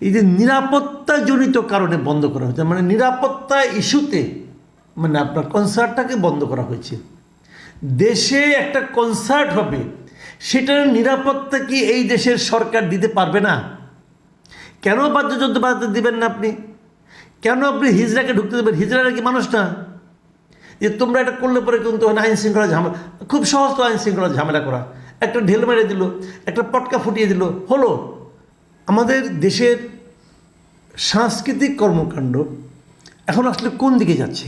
এই যে নিরাপত্তাজনিত কারণে বন্ধ করা হয়েছে, মানে নিরাপত্তা ইস্যুতে মানে আপনার কনসার্টটাকে বন্ধ করা হয়েছে। দেশে একটা কনসার্ট হবে, সেটার নিরাপত্তা কি এই দেশের সরকার দিতে পারবে না? কেন বাদ্যযন্ত্র বাজাতে দিবেন না আপনি? কেন আপনি হিজড়াকে ঢুকতে দেবেন? হিজড়ারা কি মানুষ না? যে তোমরা এটা করলে পরে কিন্তু আইন শৃঙ্খলা ঝামেলা, খুব সহজ তো আইন শৃঙ্খলা ঝামেলা করা। একটা ঢেল মেরে দিল, একটা পটকা ফুটিয়ে দিল, হলো। আমাদের দেশের সাংস্কৃতিক কর্মকাণ্ড এখন আসলে কোন দিকে যাচ্ছে?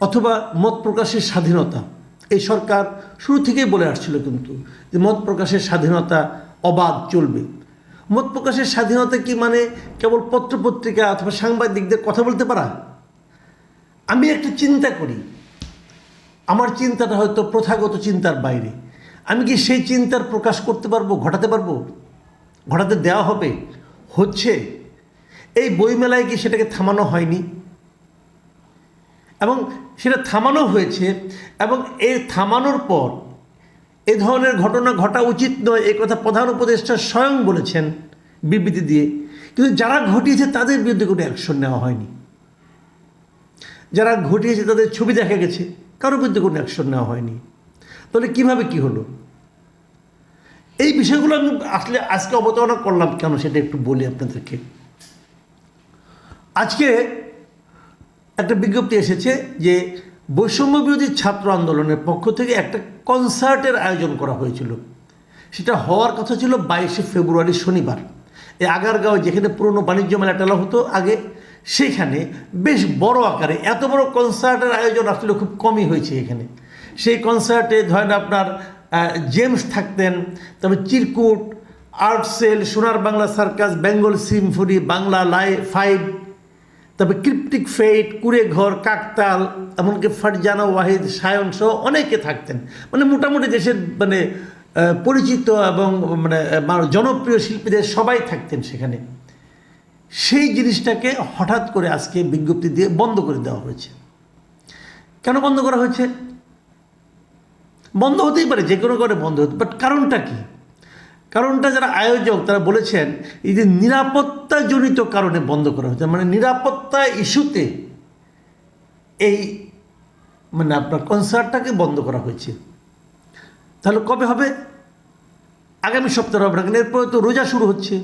অথবা মত প্রকাশের স্বাধীনতা, এই সরকার শুরু থেকেই বলে আসছিল কিন্তু যে মত প্রকাশের স্বাধীনতা অবাধ চলবে। মত প্রকাশের স্বাধীনতা কি মানে কেবল পত্রপত্রিকা অথবা সাংবাদিকদের কথা বলতে পারা? আমি একটা চিন্তা করি, আমার চিন্তাটা হয়তো প্রথাগত চিন্তার বাইরে। আমি কি সেই চিন্তার প্রকাশ করতে পারবো, ঘটাতে পারবো? ঘটাতে দেওয়া হবে? হচ্ছে। এই বইমেলায় কি সেটাকে থামানো হয়নি? এবং সেটা থামানো হয়েছে, এবং এই থামানোর পর এ ধরনের ঘটনা ঘটা উচিত নয়, এই কথা প্রধান উপদেষ্টা স্বয়ং বলেছেন বিবৃতি দিয়ে। কিন্তু যারা ঘটিয়েছে তাদের বিরুদ্ধে কোনো অ্যাকশন নেওয়া হয়নি। যারা ঘটিয়েছে তাদের ছবি দেখা গেছে, কারোর বিরুদ্ধে কোনো অ্যাকশন নেওয়া হয়নি। তাহলে কীভাবে কী হলো? এই বিষয়গুলো আমি আসলে আজকে অবতারণা করলাম কেন সেটা একটু বলি আপনাদেরকে। আজকে একটা বিজ্ঞপ্তি এসেছে যে বৈষম্য বিরোধী ছাত্র আন্দোলনের পক্ষ থেকে একটা কনসার্টের আয়োজন করা হয়েছিল। সেটা হওয়ার কথা ছিল 22শে ফেব্রুয়ারি শনিবার। এই আগারগাঁও যেখানে পুরনো বাণিজ্য মেলা টেলা হতো আগে, সেইখানে বেশ বড় আকারে এত বড় কনসার্টের আয়োজন আসলে খুব কমই হয়েছে এখানে। সেই কনসার্টে ধরেন আপনার জেমস থাকতেন, তবে চিরকুট, আর্ট সেল, সোনার Bangla circus, Bengal Symphony, Bangla five, তবে ক্রিপ্টিক ফেট, কুড়ে ঘর, কাকতাল, এমনকি ফারজানা ওয়াহিদ, সায়ন সহ অনেকে থাকতেন। মানে মোটামুটি দেশের মানে পরিচিত এবং মানে জনপ্রিয় শিল্পীদের সবাই থাকতেন সেখানে। সেই জিনিসটাকে হঠাৎ করে আজকে বিজ্ঞপ্তি দিয়ে বন্ধ করে দেওয়া হয়েছে। কেন বন্ধ করা হয়েছে? বন্ধ হতেই পারে, যে কোনো করে বন্ধ হতে, বাট কারণটা কি? কারণটা যারা আয়োজক তারা বলেছেন এই যে নিরাপত্তাজনিত কারণে বন্ধ করা হয়েছে, মানে নিরাপত্তা ইস্যুতে এই মানে আপনার কনসার্টটাকে বন্ধ করা হয়েছে। তাহলে কবে হবে? আগামী সপ্তাহে হবে না, কারণ এরপরে তো রোজা শুরু হচ্ছে।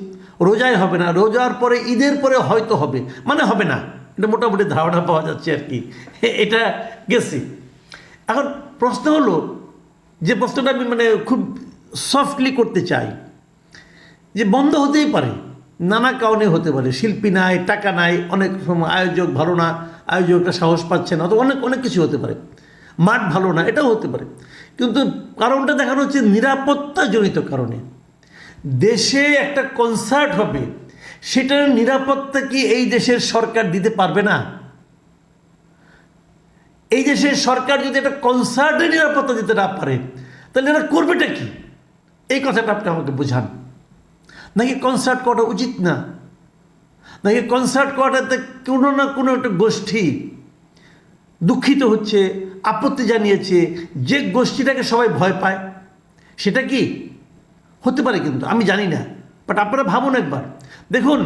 রোজায় হবে না, রোজার পরে ঈদের পরে হয়তো হবে, মানে হবে না, এটা মোটামুটি ধারণা পাওয়া যাচ্ছে আর কি, এটা গেছি। এখন প্রশ্ন হলো, যে প্রশ্নটা আমি মানে খুব সফটলি করতে চাই, যে বন্ধ হতেই পারে, নানা কারণে হতে পারে। শিল্পী নাই, টাকা নাই, অনেক সময় আয়োজক ভালো না, আয়োজকটা সাহস পাচ্ছে না, তো অনেক অনেক কিছু হতে পারে, মাঠ ভালো না, এটাও হতে পারে। কিন্তু কারণটা দেখানো হচ্ছে নিরাপত্তাজনিত কারণে। দেশে একটা কনসার্ট হবে, সেটার নিরাপত্তা কি এই দেশের সরকার দিতে পারবে না? এই দেশের সরকার যদি একটা কনসার্টের নিরাপত্তা দিতে না পারে, তাহলে এরা করবেটা কি? এই কথাটা আপনি আমাকে বোঝান। নাকি কনসার্ট করাটা উচিত না? নাকি কনসার্ট করাটাতে কোনো না কোনো একটা গোষ্ঠী দুঃখিত হচ্ছে, আপত্তি জানিয়েছে, যে গোষ্ঠীটাকে সবাই ভয় পায়, সেটা কি হতে পারে? কিন্তু আমি জানি না, বাট আপনারা ভাবুন একবার। দেখুন,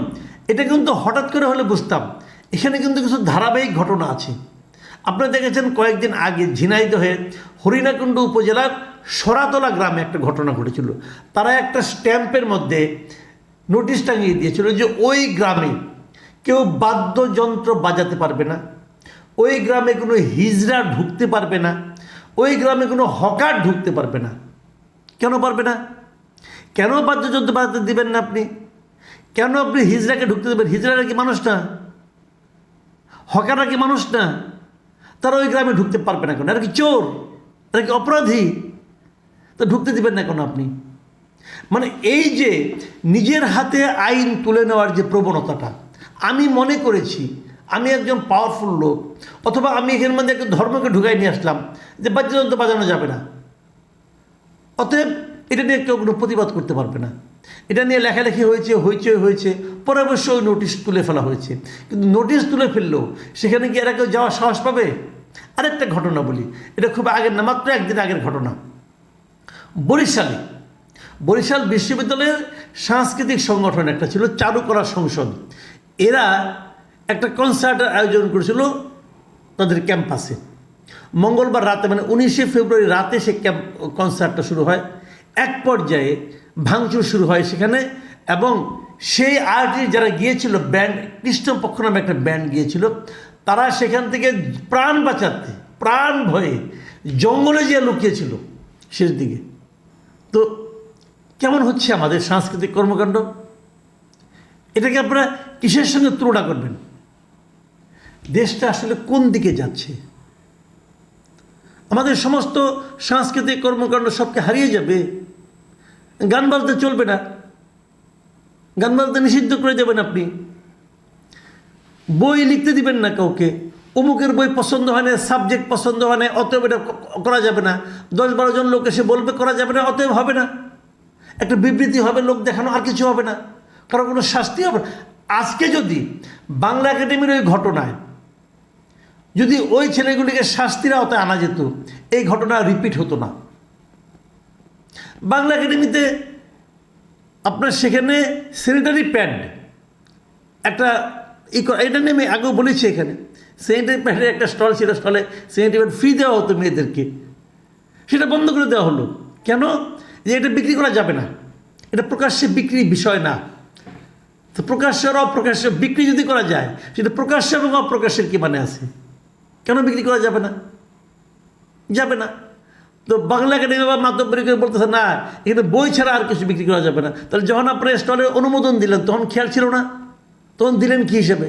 এটা কিন্তু হঠাৎ করে হলে বুঝতাম, এখানে কিন্তু কিছু ধারাবাহিক ঘটনা আছে। আপনারা দেখেছেন কয়েকদিন আগে ঝিনাইদহে হরিণাকুণ্ড উপজেলার সরাতলা গ্রামে একটা ঘটনা ঘটেছিল। তারা একটা স্ট্যাম্পের মধ্যে নোটিশ টাঙিয়ে দিয়েছিল যে ওই গ্রামে কেউ বাদ্যযন্ত্র বাজাতে পারবে না, ওই গ্রামে কোনো হিজড়া ঢুকতে পারবে না, ওই গ্রামে কোনো হকার ঢুকতে পারবে না। কেন পারবে না? কেন বাদ্যযন্ত্র বাজাতে দিবেন না আপনি? কেন আপনি হিজড়াকে ঢুকতে দেবেন? হিজড়ারা কি মানুষ না? হকাররা কি মানুষ না? তারা ওই গ্রামে ঢুকতে পারবে না কেন? এরা কি চোর? এরা কি অপরাধী? তা ঢুকতে দিবেন না কেন আপনি? মানে এই যে নিজের হাতে আইন তুলে নেওয়ার যে প্রবণতাটা, আমি মনে করেছি আমি একজন পাওয়ারফুল লোক, অথবা আমি এখানের মধ্যে একটা ধর্মকে ঢুকাই নিয়ে আসলাম যে বাদ্যযন্ত্র বাজানো যাবে না, অতএব এটা নিয়ে কেউ কোনো প্রতিবাদ করতে পারবে না। এটা নিয়ে লেখালেখি হয়েছে, হইচই হয়েছে, পরে অবশ্যই নোটিশ তুলে ফেলা হয়েছে। কিন্তু নোটিশ তুলে ফেললেও সেখানে কি এরা কেউ যাওয়ার সাহস পাবে? আরেকটা ঘটনা বলি, এটা খুব আগের না, মাত্র একদিন আগের ঘটনা। বরিশাল বিশ্ববিদ্যালয়ের সাংস্কৃতিক সংগঠন একটা ছিল চারুকলা সংসদ, এরা একটা কনসার্টের আয়োজন করেছিল তাদের ক্যাম্পাসে। মঙ্গলবার রাতে মানে 19শে ফেব্রুয়ারি রাতে সে কনসার্টটা শুরু হয়। এক পর্যায়ে ভাঙচুর শুরু হয় সেখানে, এবং সেই আর্টিস্ট যারা গিয়েছিল, ব্যান্ড কৃষ্ণপক্ষ নামে একটা ব্যান্ড গিয়েছিল, তারা সেখান থেকে প্রাণ বাঁচাতে প্রাণ ভয়ে জঙ্গলে যেয়ে লুকিয়েছিল শেষ দিকে। তো কেমন হচ্ছে আমাদের সাংস্কৃতিক কর্মকাণ্ড? এটাকে আপনারা কিসের সঙ্গে তুলনা করবেন? দেশটা আসলে কোন দিকে যাচ্ছে? আমাদের সমস্ত সাংস্কৃতিক কর্মকাণ্ড সবকে হারিয়ে যাবে। গান বাজতে চলবে না, গান বাজতে নিষিদ্ধ করে দেবেন আপনি। বই লিখতে দিবেন না কাউকে, অমুকের বই পছন্দ হয় না, সাবজেক্ট পছন্দ হয় না, অতএব এটা করা যাবে না। 10-12 জন লোক এসে বলবে করা যাবে না, অতএব হবে না। একটা বিবৃতি হবে, লোক দেখানো, আর কিছু হবে না, কারণ কোনো শাস্তি হবে না। আজকে যদি বাংলা একাডেমির ওই ঘটনায় যদি ওই ছেলেগুলিকে শাস্তির আওতায় আনা যেত, এই ঘটনা রিপিট হতো না। বাংলা একাডেমিতে আপনার সেখানে স্যানিটারি প্যাড একটা এটা নিয়ে আমি আগেও বলেছি, এখানে স্যানিটারি প্যাডের একটা স্টল ছিল, স্টলে স্যানিটারি প্যাড ফ্রি দেওয়া হতো মেয়েদেরকে, সেটা বন্ধ করে দেওয়া হলো। কেন? যে এটা বিক্রি করা যাবে না, এটা প্রকাশ্যে বিক্রির বিষয় না। তো প্রকাশ্য আর অপ্রকাশ্য বিক্রি যদি করা যায়, সেটা প্রকাশ্য এবং অপ্রকাশ্যের কি মানে আছে? কেন বিক্রি করা যাবে না? যাবে না। তো বাংলা একাডেমি বা মাতব্বরি করে বলতেছে না, এখানে বই ছাড়া আর কিছু বিক্রি করা যাবে না। তাহলে যখন আপনার স্টলের অনুমোদন দিলেন তখন খেয়াল ছিল না? তখন দিলেন কি হিসেবে?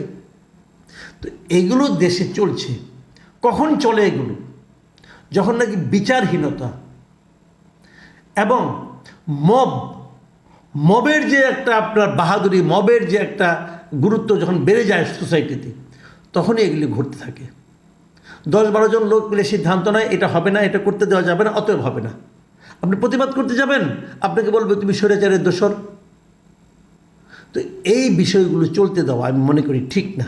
তো এগুলো দেশে চলছে। কখন চলে এগুলো? যখন নাকি বিচারহীনতা এবং মবের যে একটা আপনার বাহাদুরি, মবের যে একটা গুরুত্ব যখন বেড়ে যায় সোসাইটিতে, তখনই এগুলি ঘটতে থাকে। 10-12 জন লোক মিলে সিদ্ধান্ত নেয় এটা হবে না, এটা করতে দেওয়া যাবে না, অতএব হবে না। আপনি প্রতিবাদ করতে যাবেন, আপনাকে বলবে তুমি স্বৈরাচারের দোসর। তো এই বিষয়গুলো চলতে দেওয়া আমি মনে করি ঠিক না।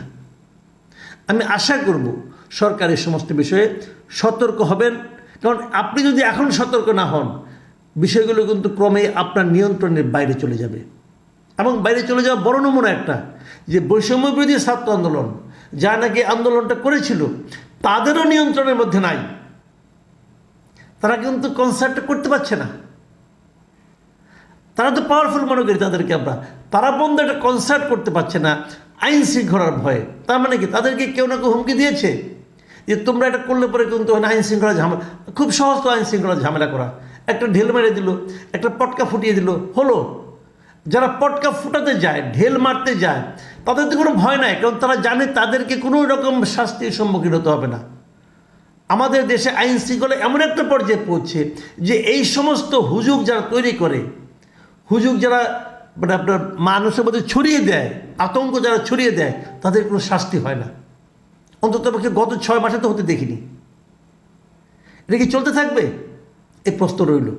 আমি আশা করব সরকার এই সমস্ত বিষয়ে সতর্ক হবেন, কারণ আপনি যদি এখন সতর্ক না হন, বিষয়গুলো কিন্তু ক্রমে আপনার নিয়ন্ত্রণের বাইরে চলে যাবে। এবং বাইরে চলে যাওয়া বড় নমুনা একটা, যে বৈষম্য বিরোধী ছাত্র আন্দোলন যা নাকি আন্দোলনটা করেছিল, তাদেরও নিয়ন্ত্রণের মধ্যে নাই। তারা কিন্তু কনসার্টটা করতে পারছে না। তারা তো পাওয়ারফুল মনে করি তাদেরকে আমরা, তারা বন্ধ একটা কনসার্ট করতে পারছে না আইন শৃঙ্খলার ভয়ে। তার মানে কি তাদেরকে কেউ না কেউ হুমকি দিয়েছে যে তোমরা এটা করলে পরে কিন্তু আইন শৃঙ্খলা ঝামেলা। খুব সহজ তো আইন শৃঙ্খলা ঝামেলা করা, একটা ঢেল মেরে দিল, একটা পটকা ফুটিয়ে দিল, হলো। যারা পটকা ফুটাতে যায়, ঢেল মারতে যায়, তাদের তো কোনো ভয় নাই, কারণ তারা জানে তাদেরকে কোনো রকম শাস্তির সম্মুখীন হতে হবে না। আমাদের দেশে আইন শৃঙ্খলা এমন একটা পর্যায়ে পৌঁছে যে এই সমস্ত হুজুগ যারা তৈরি করে, হুজুগ যারা মানে আপনার মানুষের মধ্যে ছড়িয়ে দেয়, আতঙ্ক যারা ছড়িয়ে দেয়, তাদের কোনো শাস্তি হয় না। অন্তত পক্ষে গত 6 মাসে তো হতে দেখিনি। এটা কি চলতে থাকবে? এই প্রশ্ন রইল।